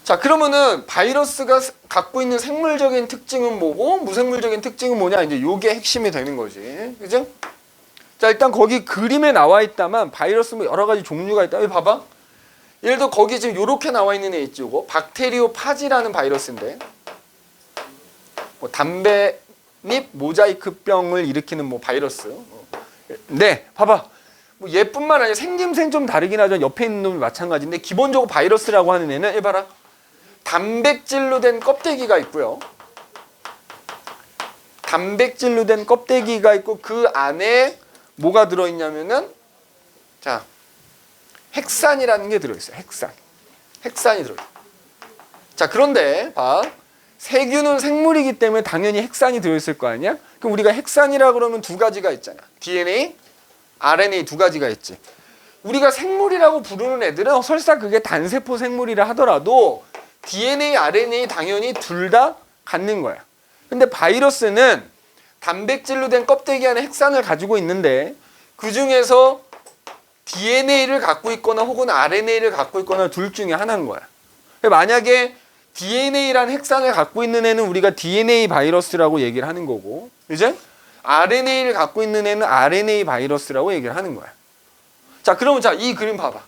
자, 그러면은 바이러스가 갖고 있는 생물적인 특징은 뭐고 무생물적인 특징은 뭐냐? 이제 요게 핵심이 되는 거지. 그죠? 자, 일단 거기 그림에 나와 있다만 바이러스 뭐 여러 가지 종류가 있다. 여기 봐봐. 예를 들어 거기 지금 요렇게 나와 있는 애 있지, 요거. 박테리오파지라는 바이러스인데. 뭐 담배잎 모자이크병을 일으키는 뭐 바이러스. 네, 봐봐. 뭐 얘뿐만 아니라 생김새는 좀 다르긴 하지만 옆에 있는 놈이 마찬가지인데 기본적으로 바이러스라고 하는 애는 봐라. 단백질로 된 껍데기가 있고요. 단백질로 된 껍데기가 있고 그 안에 뭐가 들어있냐면은 자, 핵산이라는 게 들어있어요. 핵산이 들어있어요. 자, 그런데 봐. 세균은 생물이기 때문에 당연히 핵산이 들어있을 거 아니야? 그럼 우리가 핵산이라 그러면 두 가지가 있잖아. DNA, RNA 두 가지가 있지. 우리가 생물이라고 부르는 애들은 설사 그게 단세포 생물이라 하더라도 DNA, RNA 당연히 둘 다 갖는 거야. 근데 바이러스는 단백질로 된 껍데기 안에 핵산을 가지고 있는데 그 중에서 DNA를 갖고 있거나 혹은 RNA를 갖고 있거나 둘 중에 하나인 거야. 만약에 DNA란 핵산을 갖고 있는 애는 우리가 DNA 바이러스라고 얘기를 하는 거고, 이제 RNA를 갖고 있는 애는 RNA 바이러스라고 얘기를 하는 거야. 자, 그러면 자, 이 그림 봐봐.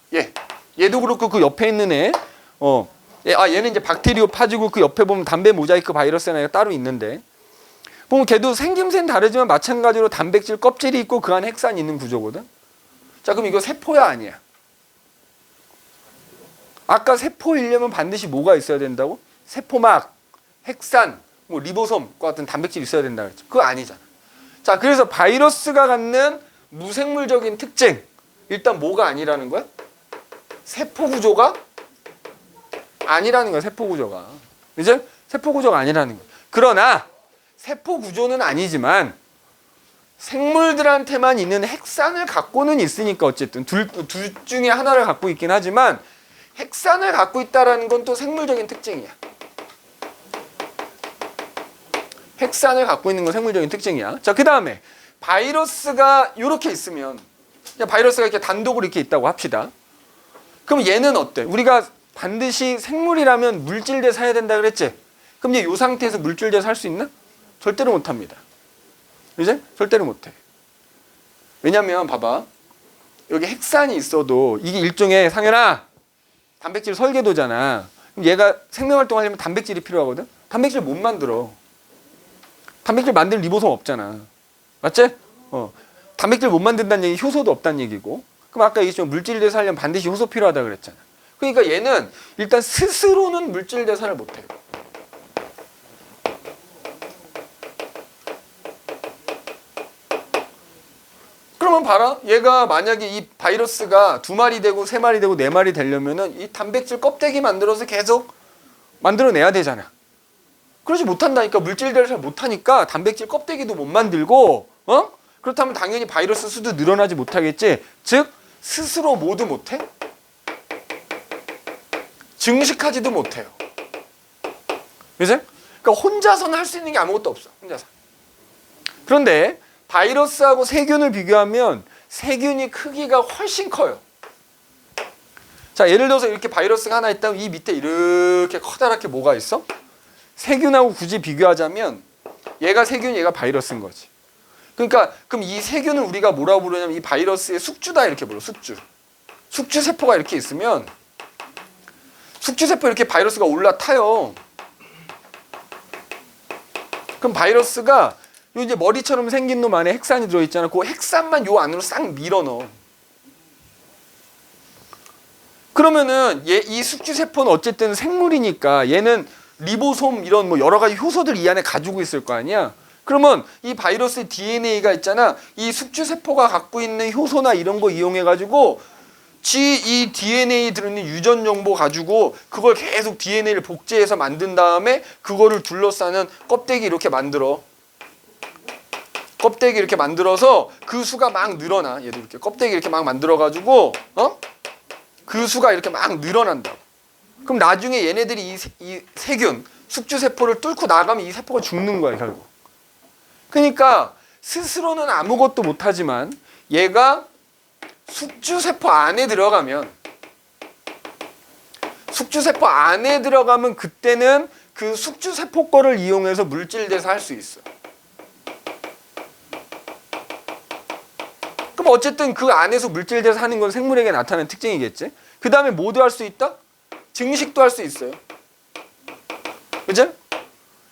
얘도 그렇고 그 옆에 있는 애, 얘는 이제 박테리오파지고 그 옆에 보면 담배 모자이크 바이러스라는 애가 따로 있는데, 보면 걔도 생김새는 다르지만 마찬가지로 단백질 껍질이 있고 그 안에 핵산이 있는 구조거든. 자, 그럼 이거 세포야 아니야? 아까 세포이려면 반드시 뭐가 있어야 된다고? 세포막, 핵산, 뭐 리보솜과 같은 단백질이 있어야 된다 그랬죠. 그거 아니잖아. 자, 그래서 바이러스가 갖는 무생물적인 특징, 일단 뭐가 아니라는 거야? 세포 구조가 아니라는 거야. 세포 구조가. 이제 세포 구조가 아니라는 거야. 그러나 세포 구조는 아니지만 생물들한테만 있는 핵산을 갖고는 있으니까 어쨌든 둘 중에 하나를 갖고 있긴 하지만 핵산을 갖고 있다라는 건 또 생물적인 특징이야. 핵산을 갖고 있는 건 생물적인 특징이야. 자, 그 다음에 바이러스가 이렇게 있으면, 바이러스가 이렇게 단독으로 이렇게 있다고 합시다. 그럼 얘는 어때? 우리가 반드시 생물이라면 물질대 사야 된다 그랬지? 그럼 얘 이 상태에서 물질대 살 수 있나? 절대로 못합니다. 이제 절대로 못해. 왜냐면 봐봐. 여기 핵산이 있어도 이게 일종의 상현아 단백질 설계도잖아. 그럼 얘가 생명활동하려면 단백질이 필요하거든. 단백질 못 만들어. 단백질 만들 리보솜 없잖아. 맞지? 단백질 못 만든다는 얘기 효소도 없다는 얘기고. 그럼 아까 얘기했지만 물질 대사하려면 반드시 효소 필요하다 그랬잖아. 그러니까 얘는 일단 스스로는 물질 대사를 못 해요. 그러면 봐라. 얘가 만약에 이 바이러스가 2마리 되고 3마리 되고 4마리 되려면은 이 단백질 껍데기 만들어서 계속 만들어내야 되잖아. 그러지 못한다니까. 물질 대사를 못하니까 단백질 껍데기도 못 만들고 그렇다면 당연히 바이러스 수도 늘어나지 못하겠지. 즉 스스로 모두 못해? 증식하지도 못해요. 그죠? 그러니까 혼자서는 할 수 있는 게 아무것도 없어. 혼자서. 그런데 바이러스하고 세균을 비교하면 세균이 크기가 훨씬 커요. 자, 예를 들어서 이렇게 바이러스가 하나 있다면 이 밑에 이렇게 커다랗게 뭐가 있어? 세균하고 굳이 비교하자면 얘가 세균, 얘가 바이러스인 거지. 그러니까 그럼 이 세균을 우리가 뭐라고 부르냐면 이 바이러스의 숙주다 이렇게 불러. 숙주. 숙주 세포가 이렇게 있으면 숙주 세포 이렇게 바이러스가 올라타요. 그럼 바이러스가 요 이제 머리처럼 생긴 놈 안에 핵산이 들어있잖아. 그 핵산만 요 안으로 싹 밀어 넣어. 그러면은 이 숙주 세포는 어쨌든 생물이니까 얘는 리보솜 이런 뭐 여러 가지 효소들 이 안에 가지고 있을 거 아니야. 그러면 이 바이러스의 DNA가 있잖아. 이 숙주 세포가 갖고 있는 효소나 이런 거 이용해 가지고 이 DNA 들어있는 유전 정보 가지고 그걸 계속 DNA를 복제해서 만든 다음에 그거를 둘러싸는 껍데기 이렇게 만들어. 껍데기 이렇게 만들어서 그 수가 막 늘어나. 얘도 이렇게 껍데기 이렇게 막 만들어가지고 그 수가 이렇게 막 늘어난다고. 그럼 나중에 얘네들이 이 세균, 숙주세포를 뚫고 나가면 이 세포가 죽는 거야 결국. 그러니까 스스로는 아무것도 못하지만 얘가 숙주세포 안에 들어가면 그때는 그 숙주세포 거를 이용해서 물질 대사할 수 있어. 그럼 어쨌든 그 안에서 물질 대사하는 건 생물에게 나타나는 특징이겠지. 그 다음에 뭐도 할 수 있다? 증식도 할 수 있어요. 그죠?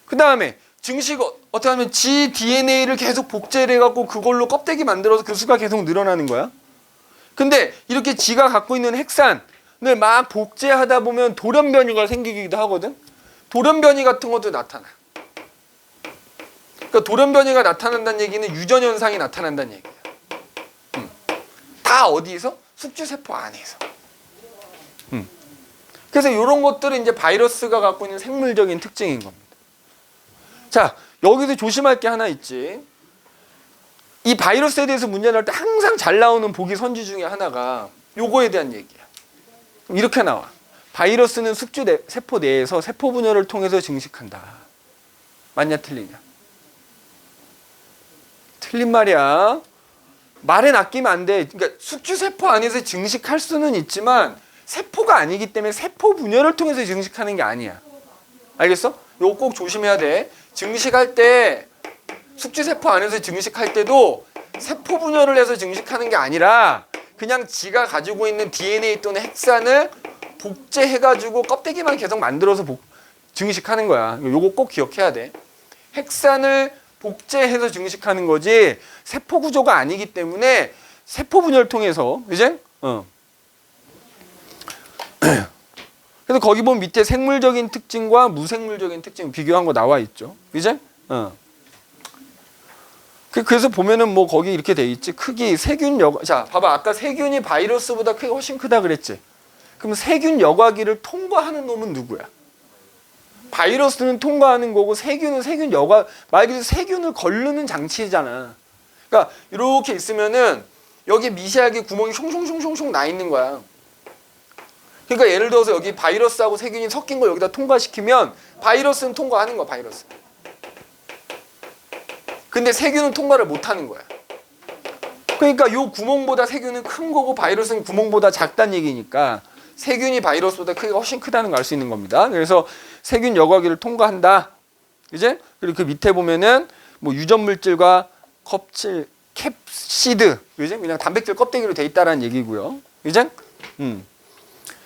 그 다음에 증식 어떻게 하면 지 DNA를 계속 복제를 해갖고 그걸로 껍데기 만들어서 그 수가 계속 늘어나는 거야. 근데 이렇게 지가 갖고 있는 핵산을 막 복제하다 보면 돌연변이가 생기기도 하거든. 돌연변이 같은 것도 나타나. 그러니까 돌연변이가 나타난다는 얘기는 유전현상이 나타난다는 얘기야. 다 어디서? 숙주세포 안에서. 그래서 이런 것들은 이제 바이러스가 갖고 있는 생물적인 특징인 겁니다. 자, 여기서 조심할 게 하나 있지. 이 바이러스에 대해서 문제 낼 때 항상 잘 나오는 보기 선지 중에 하나가 요거에 대한 얘기야. 이렇게 나와. 바이러스는 세포 내에서 세포 분열을 통해서 증식한다. 맞냐 틀리냐? 틀린 말이야. 말에 낚이면 안 돼. 그러니까 숙주세포 안에서 증식할 수는 있지만 세포가 아니기 때문에 세포 분열을 통해서 증식하는 게 아니야. 알겠어? 요거 꼭 조심해야 돼. 증식할 때 숙주세포 안에서 증식할 때도 세포 분열을 해서 증식하는 게 아니라 그냥 지가 가지고 있는 DNA 또는 핵산을 복제해가지고 껍데기만 계속 만들어서 증식하는 거야. 요거 꼭 기억해야 돼. 핵산을 복제해서 증식하는 거지 세포 구조가 아니기 때문에 세포 분열을 통해서 이제 그래서 거기 보면 밑에 생물적인 특징과 무생물적인 특징 비교한 거 나와 있죠. 이제 그래서 보면은 뭐 거기 이렇게 돼 있지. 크기 세균 자 봐봐. 아까 세균이 바이러스보다 크기가 훨씬 크다 그랬지. 그럼 세균 여과기를 통과하는 놈은 누구야? 바이러스는 통과하는 거고 세균은 세균 말 그대로 세균을 걸르는 장치잖아. 그러니까 이렇게 있으면은 여기 미세하게 구멍이 숑숑숑숑 나 있는 거야. 그러니까 예를 들어서 여기 바이러스하고 세균이 섞인 걸 여기다 통과시키면 바이러스는 통과하는 거야. 바이러스. 근데 세균은 통과를 못 하는 거야. 그러니까 요 구멍보다 세균은 큰 거고 바이러스는 구멍보다 작다는 얘기니까 세균이 바이러스보다 크기가 훨씬 크다는 걸 알 수 있는 겁니다. 그래서 세균 여과기를 통과한다. 이제 그리고 그 밑에 보면은 뭐 유전 물질과 껍질 캡시드, 그죠? 그냥 단백질 껍데기로 돼 있다라는 얘기고요, 그죠?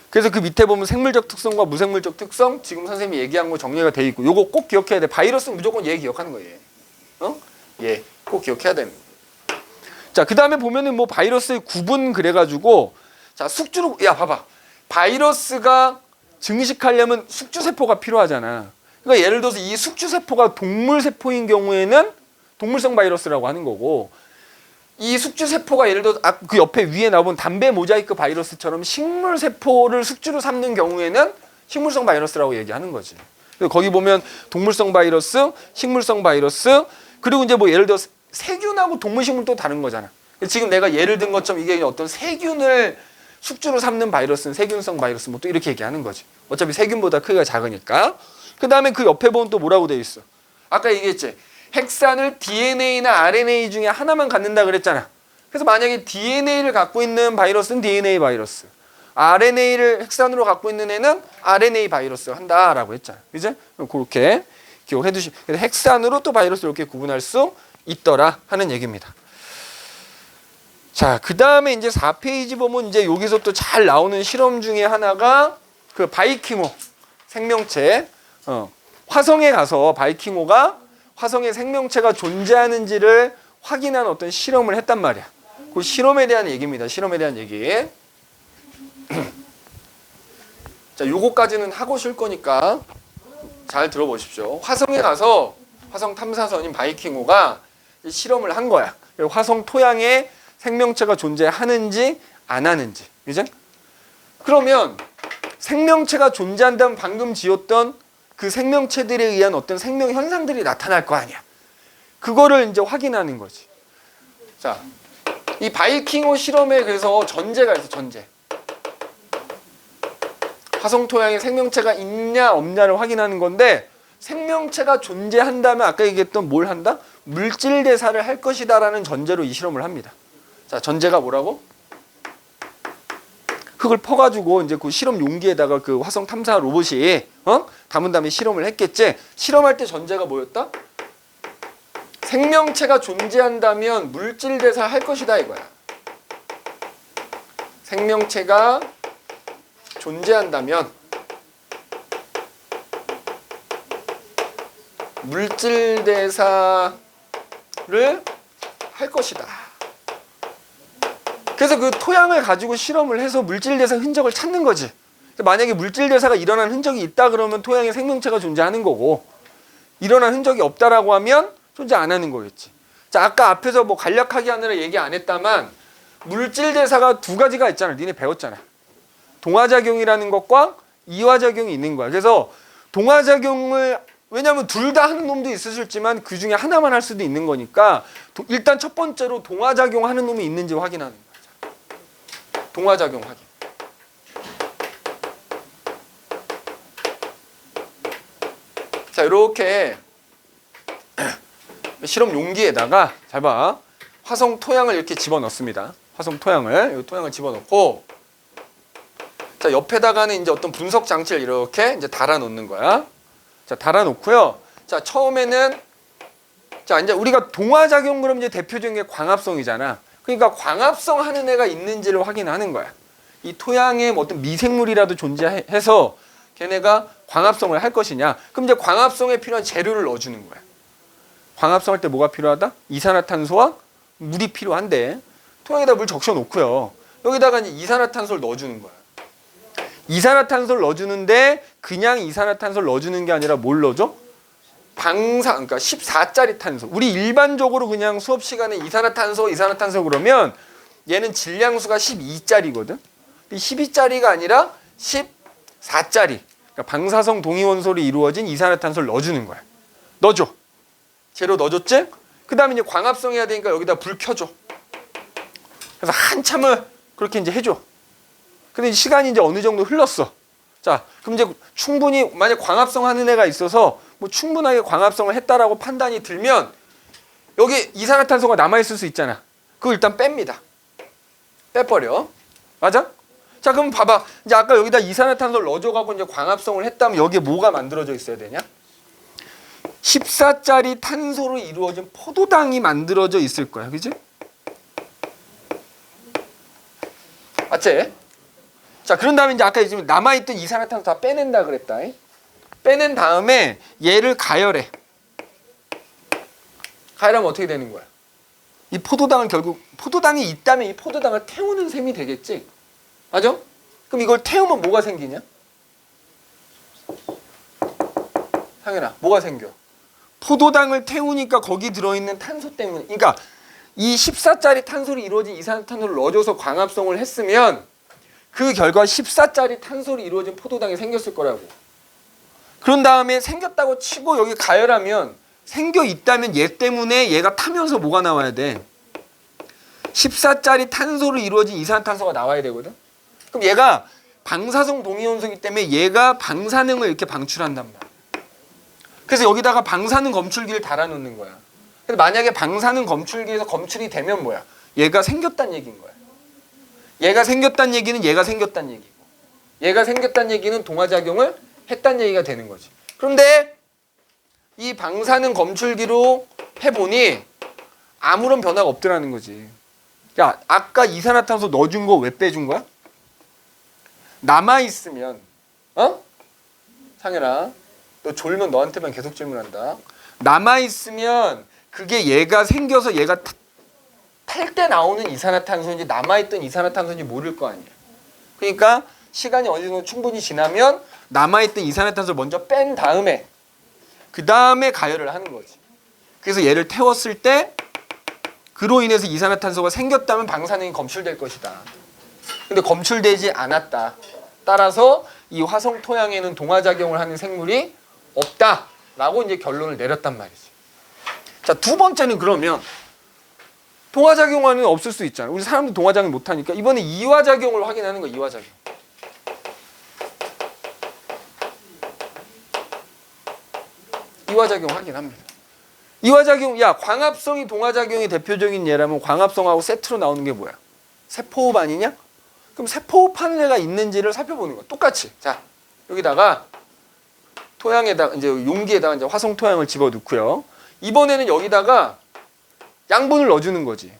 그래서 그 밑에 보면 생물적 특성과 무생물적 특성, 지금 선생님이 얘기한 거 정리가 돼 있고, 요거 꼭 기억해야 돼. 바이러스는 무조건 얘 기억하는 거예요. 얘 꼭 기억해야 되는 거예요. 자, 그 다음에 보면은 뭐 바이러스의 구분 그래가지고, 자, 숙주로, 야, 봐봐. 바이러스가 증식하려면 숙주세포가 필요하잖아. 그러니까 예를 들어서 이 숙주세포가 동물세포인 경우에는 동물성 바이러스라고 하는 거고, 이 숙주세포가 예를 들어서 그 옆에 위에 나온 담배 모자이크 바이러스처럼 식물세포를 숙주로 삼는 경우에는 식물성 바이러스라고 얘기하는 거지. 그래서 거기 보면 동물성 바이러스, 식물성 바이러스, 그리고 이제 뭐 예를 들어서 세균하고 동물식물 또 다른 거잖아. 지금 내가 예를 든 것처럼 이게 어떤 세균을 숙주로 삼는 바이러스는 세균성 바이러스 뭐 또 이렇게 얘기하는 거지. 어차피 세균보다 크기가 작으니까. 그 다음에 그 옆에 보면 또 뭐라고 되어 있어. 아까 얘기했지. 핵산을 DNA나 RNA 중에 하나만 갖는다 그랬잖아. 그래서 만약에 DNA를 갖고 있는 바이러스는 DNA 바이러스, RNA를 핵산으로 갖고 있는 애는 RNA 바이러스 한다라고 했잖아. 그죠? 그렇게 기억해 두시. 그래서 핵산으로 또 바이러스를 이렇게 구분할 수 있더라 하는 얘기입니다. 자, 그 다음에 이제 4페이지 보면 이제 여기서 또 잘 나오는 실험 중에 하나가 그 바이킹호 생명체. 화성에 가서 바이킹호가 화성에 생명체가 존재하는지를 확인한 어떤 실험을 했단 말이야. 그 실험에 대한 얘기입니다. 실험에 대한 얘기. 자, 요거까지는 하고 쉴 거니까 잘 들어보십시오. 화성에 가서 화성 탐사선인 바이킹호가 실험을 한 거야. 화성 토양에 생명체가 존재하는지 안 하는지. 그죠? 그러면 생명체가 존재한다면 방금 지었던 그 생명체들에 의한 어떤 생명 현상들이 나타날 거 아니야. 그거를 이제 확인하는 거지. 자, 이 바이킹호 실험에 그래서 전제가 있어, 전제. 화성 토양에 생명체가 있냐 없냐를 확인하는 건데, 생명체가 존재한다면 아까 얘기했던 뭘 한다? 물질 대사를 할 것이다라는 전제로 이 실험을 합니다. 자, 전제가 뭐라고? 흙을 퍼가지고 이제 그 실험 용기에다가 그 화성 탐사 로봇이 담은 다음에 실험을 했겠지. 실험할 때 전제가 뭐였다? 생명체가 존재한다면 물질 대사를 할 것이다 이거야. 생명체가 존재한다면 물질 대사를 할 것이다. 그래서 그 토양을 가지고 실험을 해서 물질 대사 흔적을 찾는 거지. 만약에 물질 대사가 일어난 흔적이 있다 그러면 토양에 생명체가 존재하는 거고, 일어난 흔적이 없다라고 하면 존재 안 하는 거겠지. 자, 아까 앞에서 뭐 간략하게 하느라 얘기 안 했다만 물질 대사가 두 가지가 있잖아. 니네 배웠잖아. 동화작용이라는 것과 이화작용이 있는 거야. 그래서 동화작용을, 왜냐하면 둘 다 하는 놈도 있으실지만 그 중에 하나만 할 수도 있는 거니까 일단 첫 번째로 동화작용 하는 놈이 있는지 확인하는 거야. 동화작용 확인. 자, 이렇게 실험 용기에다가 잘 봐. 화성 토양을 이렇게 집어넣습니다. 화성 토양을, 이 토양을 집어넣고, 자, 옆에다가는 이제 어떤 분석 장치를 이렇게 이제 달아놓는 거야. 자, 달아놓고요. 자, 처음에는, 자, 이제 우리가 동화작용 그럼 이제 대표적인 게 광합성이잖아. 그러니까 광합성 하는 애가 있는지를 확인하는 거야. 이 토양에 뭐 어떤 미생물이라도 존재해서 걔네가 광합성을 할 것이냐. 그럼 이제 광합성에 필요한 재료를 넣어주는 거야. 광합성할 때 뭐가 필요하다? 이산화탄소와 물이 필요한데 토양에다 물 적셔 놓고요. 여기다가 이제 이산화탄소를 넣어주는 거야. 이산화탄소를 넣어주는데 그냥 이산화탄소를 넣어주는 게 아니라 뭘 넣어줘? 그러니까 14짜리 탄소. 우리 일반적으로 그냥 수업 시간에 이산화탄소 그러면 얘는 질량수가 12짜리거든. 12짜리가 아니라 14짜리. 그러니까 방사성 동위원소로 이루어진 이산화탄소를 넣어주는 거야. 넣어줘. 재료 넣어줬지? 그 다음에 이제 광합성해야 되니까 여기다 불 켜줘. 그래서 한참을 그렇게 이제 해줘. 근데 시간이 이제 어느 정도 흘렀어. 자, 그럼 이제 충분히 만약 광합성 하는 애가 있어서 뭐 충분하게 광합성을 했다라고 판단이 들면 여기 이산화탄소가 남아있을 수 있잖아. 그거 일단 뺍니다. 빼버려. 맞아? 자, 그럼 봐봐. 이제 아까 여기다 이산화탄소를 넣어줘가지고 이제 광합성을 했다면 여기에 뭐가 만들어져 있어야 되냐? 14짜리 탄소로 이루어진 포도당이 만들어져 있을 거야. 그지? 맞지? 자, 그런 다음에 이제 아까 지금 남아있던 이산화탄소 다 빼낸다 그랬다. 빼낸 다음에 얘를 가열해. 가열하면 어떻게 되는 거야? 이 포도당을 결국 포도당이 있다면 이 포도당을 태우는 셈이 되겠지? 맞아? 그럼 이걸 태우면 뭐가 생기냐? 상현아, 뭐가 생겨? 포도당을 태우니까 거기 들어있는 탄소 때문에, 그러니까 이 14짜리 탄소로 이루어진 이산화탄소를 넣어줘서 광합성을 했으면 그 결과 14짜리 탄소로 이루어진 포도당이 생겼을 거라고. 그런 다음에 생겼다고 치고 여기 가열하면 생겨 있다면 얘 때문에 얘가 타면서 뭐가 나와야 돼? 14짜리 탄소로 이루어진 이산화탄소가 나와야 되거든. 그럼 얘가 방사성 동위원소이기 때문에 얘가 방사능을 이렇게 방출한단 말이야. 그래서 여기다가 방사능 검출기를 달아놓는 거야. 근데 만약에 방사능 검출기에서 검출이 되면 뭐야? 얘가 생겼다는 얘기인 거야. 얘가 생겼다는 얘기는 얘가 생겼다는 얘기고, 얘가 생겼다는 얘기는 동화작용을 했다는 얘기가 되는 거지. 그런데 이 방사능 검출기로 해보니 아무런 변화가 없더라는 거지. 야, 아까 이산화탄소 넣어준 거 왜 빼준 거야? 남아있으면, 상현아, 너 졸면 너한테만 계속 질문한다. 남아있으면 그게 얘가 생겨서 얘가 탈 때 나오는 이산화탄소인지 남아있던 이산화탄소인지 모를 거 아니야. 그러니까 시간이 어느 정도 충분히 지나면 남아있던 이산화탄소를 먼저 뺀 다음에 그 다음에 가열을 하는 거지. 그래서 얘를 태웠을 때 그로 인해서 이산화탄소가 생겼다면 방사능이 검출될 것이다. 근데 검출되지 않았다. 따라서 이 화성 토양에는 동화작용을 하는 생물이 없다라고 이제 결론을 내렸단 말이지. 자, 두 번째는 그러면 동화작용하는 없을 수 있잖아. 우리 사람들 동화작용 못하니까 이번에 이화작용을 확인하는 거야. 이화작용. 이화작용 확인합니다. 이화작용, 야, 광합성이 동화작용의 대표적인 예라면 광합성하고 세트로 나오는 게 뭐야? 세포호흡 아니냐? 그럼 세포호흡하는 애가 있는지를 살펴보는 거야. 똑같이. 자, 여기다가 토양에다가 이제 용기에다가 이제 화성 토양을 집어넣고요. 이번에는 여기다가 양분을 넣어주는 거지.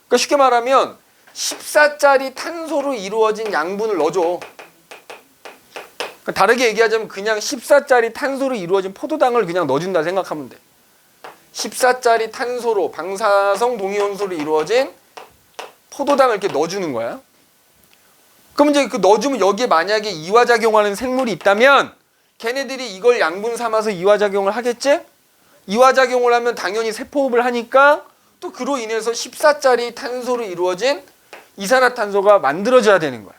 그러니까 쉽게 말하면 14짜리 탄소로 이루어진 양분을 넣어줘. 그러니까 다르게 얘기하자면 그냥 14짜리 탄소로 이루어진 포도당을 그냥 넣어준다 생각하면 돼. 14짜리 탄소로 방사성 동위원소로 이루어진 포도당을 이렇게 넣어주는 거야. 그럼 이제 그 넣어주면 여기에 만약에 이화작용하는 생물이 있다면 걔네들이 이걸 양분 삼아서 이화작용을 하겠지? 이화작용을 하면 당연히 세포호흡을 하니까 또 그로 인해서 14짜리 탄소로 이루어진 이산화탄소가 만들어져야 되는 거야.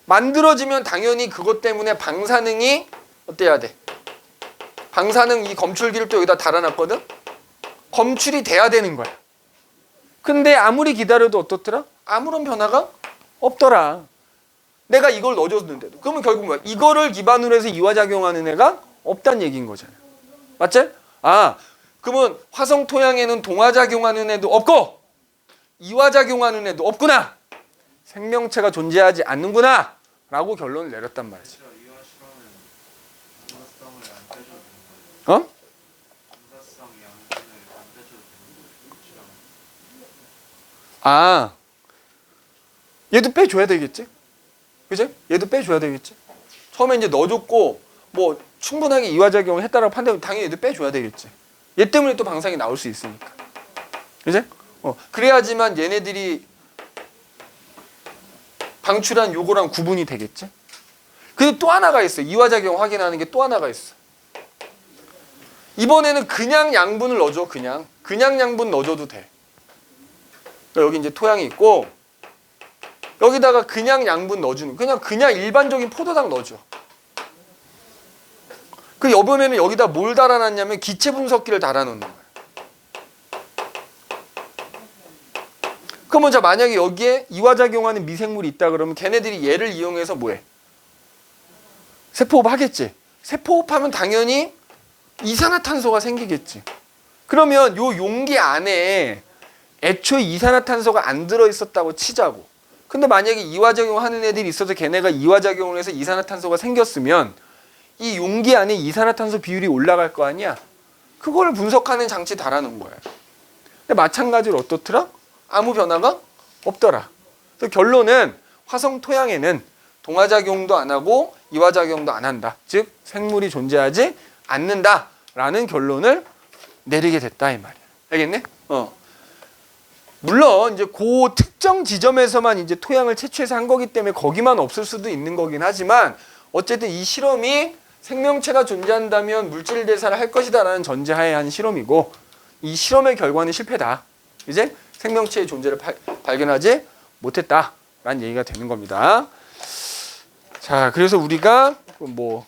만들어지면 당연히 그것 때문에 방사능이 어때야 돼? 방사능 이 검출기를 또 여기다 달아놨거든? 검출이 돼야 되는 거야. 근데 아무리 기다려도 어떻더라? 아무런 변화가 없더라. 내가 이걸 넣어줬는데도. 그러면 결국 뭐야? 이거를 기반으로 해서 이화작용하는 애가 없다는 얘기인 거잖아요. 맞지? 아, 그러면 화성 토양에는 동화작용하는 애도 없고 이화작용하는 애도 없구나. 생명체가 존재하지 않는구나 라고 결론을 내렸단 말이지. 어? 아, 얘도 빼줘야 되겠지? 그지? 얘도 빼줘야 되겠지? 처음에 이제 넣어줬고 뭐 충분하게 이화작용을 했다라고 판단하면 당연히 얘도 빼줘야 되겠지. 얘 때문에 또 방사능이 나올 수 있으니까. 그지? 그래야지만 얘네들이 방출한 요거랑 구분이 되겠지? 근데 또 하나가 있어. 이화작용 확인하는 게 또 하나가 있어. 이번에는 그냥 양분을 넣어줘. 그냥 양분 넣어줘도 돼. 그러니까 여기 이제 토양이 있고 여기다가 그냥 양분 넣어주는 그냥 일반적인 포도당 넣어줘. 그 이번에는 여기다 뭘 달아놨냐면 기체 분석기를 달아놓는 거야. 그러면 자 만약에 여기에 이화작용하는 미생물이 있다 그러면 걔네들이 얘를 이용해서 뭐해? 세포호흡 하겠지. 세포호흡하면 당연히 이산화탄소가 생기겠지. 그러면 요 용기 안에 애초에 이산화탄소가 안 들어있었다고 치자고. 근데 만약에 이화작용하는 애들이 있어서 걔네가 이화작용을 해서 이산화탄소가 생겼으면 이 용기 안에 이산화탄소 비율이 올라갈 거 아니야. 그거를 분석하는 장치 달아놓은 거야. 근데 마찬가지로 어떻더라? 아무 변화가 없더라. 그래서 결론은 화성 토양에는 동화작용도 안 하고 이화작용도 안 한다. 즉 생물이 존재하지 않는다라는 결론을 내리게 됐다 이 말이야. 알겠네? 물론 이제 그 특정 지점에서만 이제 토양을 채취해서 한 거기 때문에 거기만 없을 수도 있는 거긴 하지만 어쨌든 이 실험이 생명체가 존재한다면 물질 대사를 할 것이다라는 전제하에 한 실험이고 이 실험의 결과는 실패다. 이제 생명체의 존재를 발견하지 못했다라는 얘기가 되는 겁니다. 자, 그래서 우리가 뭐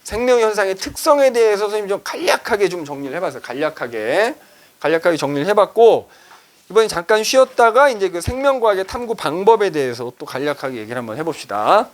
생명 현상의 특성에 대해서 선생님이 좀 간략하게 좀 정리를 해봤어요. 간략하게 정리를 해봤고 이번에 잠깐 쉬었다가 이제 그 생명과학의 탐구 방법에 대해서 또 간략하게 얘기를 한번 해봅시다.